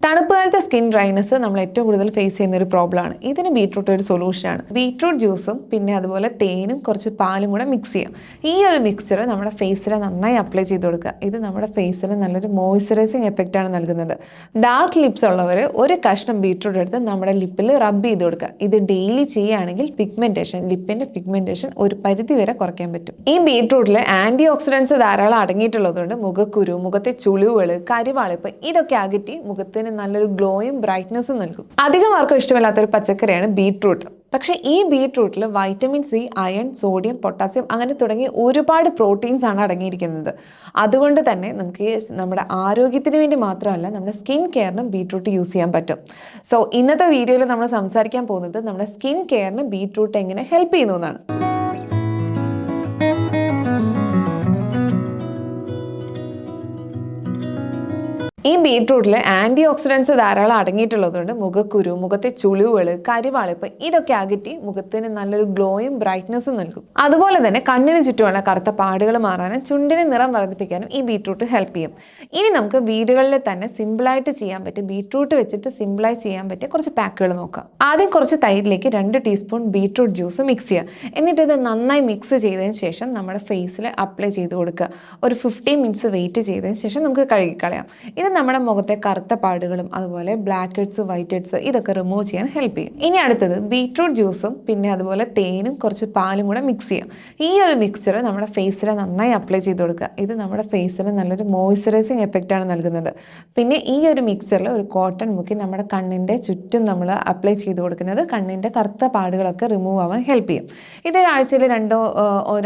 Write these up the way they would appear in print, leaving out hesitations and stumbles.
തണുപ്പ് കാലത്തെ skin dryness നമ്മൾ ഏറ്റവും കൂടുതൽ ഫേസ് ചെയ്യുന്ന ഒരു പ്രോബ്ലമാണ്. ഇതിന് ബീട്രൂട്ട് ഒരു സൊല്യൂഷനാണ്. ബീട്രൂട്ട് ജ്യൂസും പിന്നെ അതുപോലെ തേനും കുറച്ച് പാലും കൂടെ മിക്സ് ചെയ്യാം. ഈ ഒരു മിക്സ്ചർ നമ്മുടെ ഫേസിൽ നന്നായി അപ്ലൈ ചെയ്ത് കൊടുക്കുക. ഇത് നമ്മുടെ ഫേസിൽ നല്ലൊരു മോയ്സ്ചറൈസിങ് എഫക്റ്റ് ആണ് നൽകുന്നത്. ഡാർക്ക് ലിപ്സ് ഉള്ളവർ ഒരു കഷ്ണം ബീട്രൂട്ട് എടുത്ത് നമ്മുടെ ലിപ്പിൽ റബ്ബ് ചെയ്ത് കൊടുക്കുക. ഇത് ഡെയിലി ചെയ്യുകയാണെങ്കിൽ ലിപ്പിന്റെ പിഗ്മെന്റേഷൻ ഒരു പരിധി വരെ കുറയ്ക്കാൻ പറ്റും. ഈ ബീട്രൂട്ടിൽ ആന്റി ഓക്സിഡൻസ് ധാരാളം അടങ്ങിയിട്ടുള്ളതുകൊണ്ട് മുഖക്കുരു, മുഖത്തെ ചുളിവുകൾ, കരിവാളിപ്പ് ഇതൊക്കെ അകറ്റി മുഖത്തിന് നല്ലൊരു ഗ്ലോയും ബ്രൈറ്റ്നസ്സും നൽകും. അധികം ആർക്കും ഇഷ്ടമില്ലാത്തൊരു പച്ചക്കറിയാണ് ബീട്രൂട്ട്. പക്ഷേ ഈ ബീട്രൂട്ടിൽ vitamin C, iron, sodium, potassium അങ്ങനെ തുടങ്ങി ഒരുപാട് പ്രോട്ടീൻസ് ആണ് അടങ്ങിയിരിക്കുന്നത്. അതുകൊണ്ട് തന്നെ നമുക്ക് നമ്മുടെ ആരോഗ്യത്തിന് വേണ്ടി മാത്രമല്ല നമ്മുടെ സ്കിൻ കെയറിനും ബീട്രൂട്ട് യൂസ് ചെയ്യാൻ പറ്റും. സോ ഇന്നത്തെ വീഡിയോയിൽ നമ്മൾ സംസാരിക്കാൻ പോകുന്നത് നമ്മുടെ സ്കിൻ കെയറിന് ബീട്രൂട്ട് എങ്ങനെ ഹെൽപ്പ് ചെയ്യുന്നു എന്നാണ്. ഈ ബീട്രൂട്ടിൽ ആന്റി ഓക്സിഡൻസ് ധാരാളം അടങ്ങിയിട്ടുള്ളതുകൊണ്ട് മുഖക്കുരു, മുഖത്തെ ചുളിവുകൾ, കരിവാളിപ്പ് ഇതൊക്കെ അകറ്റി മുഖത്തിന് നല്ലൊരു ഗ്ലോയും ബ്രൈറ്റ്നസ്സും നൽകും. അതുപോലെ തന്നെ കണ്ണിന് ചുറ്റുമുള്ള കറുത്ത പാടുകൾ മാറാനും ചുണ്ടിന് നിറം വർദ്ധിപ്പിക്കാനും ഈ ബീട്രൂട്ട് ഹെൽപ്പ് ചെയ്യും. ഇനി നമുക്ക് വീടുകളിൽ തന്നെ സിമ്പിളായിട്ട് ചെയ്യാൻ പറ്റിയ ബീട്രൂട്ട് വെച്ചിട്ട് സിമ്പിളായി ചെയ്യാൻ പറ്റിയ കുറച്ച് പാക്കുകൾ നോക്കാം. ആദ്യം കുറച്ച് തൈരിലേക്ക് 2 ടീസ്പൂൺ ബീട്രൂട്ട് ജ്യൂസ് മിക്സ് ചെയ്യുക. എന്നിട്ട് ഇത് നന്നായി മിക്സ് ചെയ്തതിന് ശേഷം നമ്മുടെ ഫേസിൽ അപ്ലൈ ചെയ്ത് കൊടുക്കുക. ഒരു 15 മിനിറ്റ്സ് വെയിറ്റ് ചെയ്തതിന് ശേഷം നമുക്ക് കഴുകിക്കളയാം. ഇത് നമ്മുടെ മുഖത്തെ കറുത്ത പാടുകളും അതുപോലെ ബ്ലാക്ക് ഹെഡ്സ്, വൈറ്റ് ഹെഡ്സ് ഇതൊക്കെ റിമൂവ് ചെയ്യാൻ ഹെൽപ്പ് ചെയ്യും. ഇനി അടുത്തത് ബീട്രൂട്ട് ജ്യൂസും പിന്നെ അതുപോലെ തേനും കുറച്ച് പാലും കൂടെ മിക്സ് ചെയ്യാം. ഈ ഒരു മിക്സ്ചർ നമ്മുടെ ഫേസിൽ നന്നായി അപ്ലൈ ചെയ്ത് കൊടുക്കുക. ഇത് നമ്മുടെ ഫേസിൽ നല്ലൊരു മോയ്സ്ചറൈസിങ് എഫക്റ്റ് ആണ് നൽകുന്നത്. പിന്നെ ഈ ഒരു മിക്സ്ചറിൽ ഒരു കോട്ടൺ മുക്കി നമ്മുടെ കണ്ണിൻ്റെ ചുറ്റും നമ്മൾ അപ്ലൈ ചെയ്ത് കൊടുക്കുന്നത് കണ്ണിൻ്റെ കറുത്ത പാടുകളൊക്കെ റിമൂവ് ആവാൻ ഹെൽപ്പ് ചെയ്യും. ഇതൊരാഴ്ചയിൽ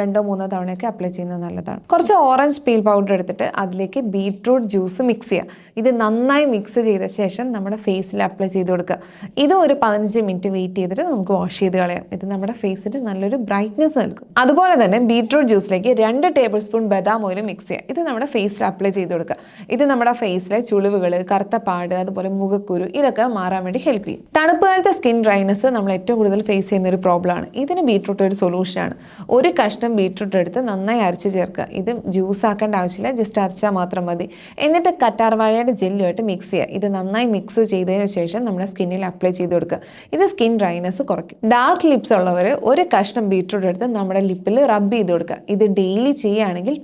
രണ്ടോ മൂന്നോ തവണയൊക്കെ അപ്ലൈ ചെയ്യുന്നത് നല്ലതാണ്. കുറച്ച് ഓറഞ്ച് പീൽ പൗഡർ എടുത്തിട്ട് അതിലേക്ക് ബീട്രൂട്ട് ജ്യൂസ് മിക്സ് ചെയ്യുക. ഇത് നന്നായി മിക്സ് ചെയ്ത ശേഷം നമ്മുടെ ഫേസിൽ അപ്ലൈ ചെയ്ത് കൊടുക്കുക. ഇത് ഒരു 15 മിനിറ്റ് വെയിറ്റ് ചെയ്തിട്ട് നമുക്ക് വാഷ് ചെയ്ത് കളയാം. ഇത് നമ്മുടെ ഫേസിൽ നല്ലൊരു ബ്രൈറ്റ്നസ് നൽകും. അതുപോലെ തന്നെ ബീട്രൂട്ട് ജ്യൂസിലേക്ക് 2 ടേബിൾ സ്പൂൺ ബദാം ഓയിൽ മിക്സ് ചെയ്യുക. ഇത് നമ്മുടെ ഫേസിൽ അപ്ലൈ ചെയ്ത് കൊടുക്കുക. ഇത് നമ്മുടെ ഫേസിലെ ചുളിവുകൾ, കറുത്ത പാട്, അതുപോലെ മുഖക്കുരു ഇതൊക്കെ മാറാൻ വേണ്ടി ഹെൽപ്പ് ചെയ്യും. തണുപ്പ് കാലത്തെ സ്കിൻ ഡ്രൈനെസ് നമ്മൾ ഏറ്റവും കൂടുതൽ ഫേസ് ചെയ്യുന്ന ഒരു പ്രോബ്ലമാണ്. ഇതിന് ബീട്രൂട്ട് ഒരു സൊല്യൂഷനാണ്. ഒരു കഷ്ണം ബീട്രൂട്ട് എടുത്ത് നന്നായി അരച്ച് ചേർക്കുക. ഇത് ജ്യൂസ് ആക്കേണ്ട ആവശ്യമില്ല, ജസ്റ്റ് അരച്ചാൽ മാത്രം മതി. എന്നിട്ട് കറ്റാർവാഴയുടെ ജെല്ലുമായിട്ട് മിക്സ് ചെയ്യുക. ഇത് നന്നായി മിക്സ് ചെയ്തതിന് ശേഷം നമ്മുടെ സ്കിന്നിൽ അപ്ലൈ ചെയ്ത് കൊടുക്കുക. ഇത് സ്കിൻ ഡ്രൈനെസ് കുറയ്ക്കും. ഡാർക്ക് ലിപ്സ് ഉള്ളവർ ഒരു കഷ്ണം ബീട്രൂട്ട് എടുത്ത് നമ്മുടെ ലിപ്പിൽ റബ്ബ് ചെയ്ത് കൊടുക്കുക. ഇത് ഡെയിലി ചെയ്യുകയാണെങ്കിൽ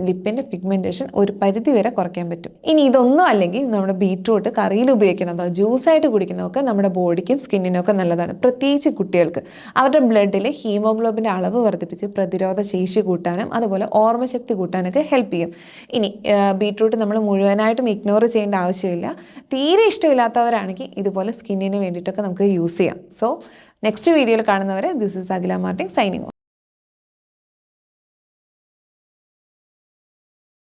ലിപ്പിന്റെ പിഗ്മെന്റേഷൻ ഒരു പരിധി വരെ കുറയ്ക്കാൻ പറ്റും. ഇനി ഇതൊന്നും അല്ലെങ്കിൽ നമ്മുടെ ബീട്രൂട്ട് കറിയിൽ ഉപയോഗിക്കുന്നതോ ജ്യൂസായിട്ട് കുടിക്കുന്നതൊക്കെ നമ്മുടെ ബോഡിക്കും സ്കിന്നിനും ഒക്കെ നല്ലതാണ്. പ്രത്യേകിച്ച് കുട്ടികൾക്ക് അവരുടെ ബ്ലഡിൽ ഹീമോഗ്ലോബിന്റെ അളവ് വർദ്ധിപ്പിച്ച് പ്രതിരോധ ശേഷി കൂട്ടാനും അതുപോലെ ഓർമ്മശക്തി കൂട്ടാനൊക്കെ ഹെൽപ്പ് ചെയ്യും. ഇനി ബീട്രൂട്ട് നമ്മൾ മുഴുവനായിട്ടും ഇഗ്നോർ ചെയ്യേണ്ട ആവശ്യമില്ല. തീരെ ഇഷ്ടമില്ലാത്തവരാണെങ്കിൽ ഇതുപോലെ സ്കിന്നിന് വേണ്ടിയിട്ടൊക്കെ നമുക്ക് യൂസ് ചെയ്യാം. സോ നെക്സ്റ്റ് വീഡിയോയിൽ കാണുന്നവരെ this is Akhila Martin signing off.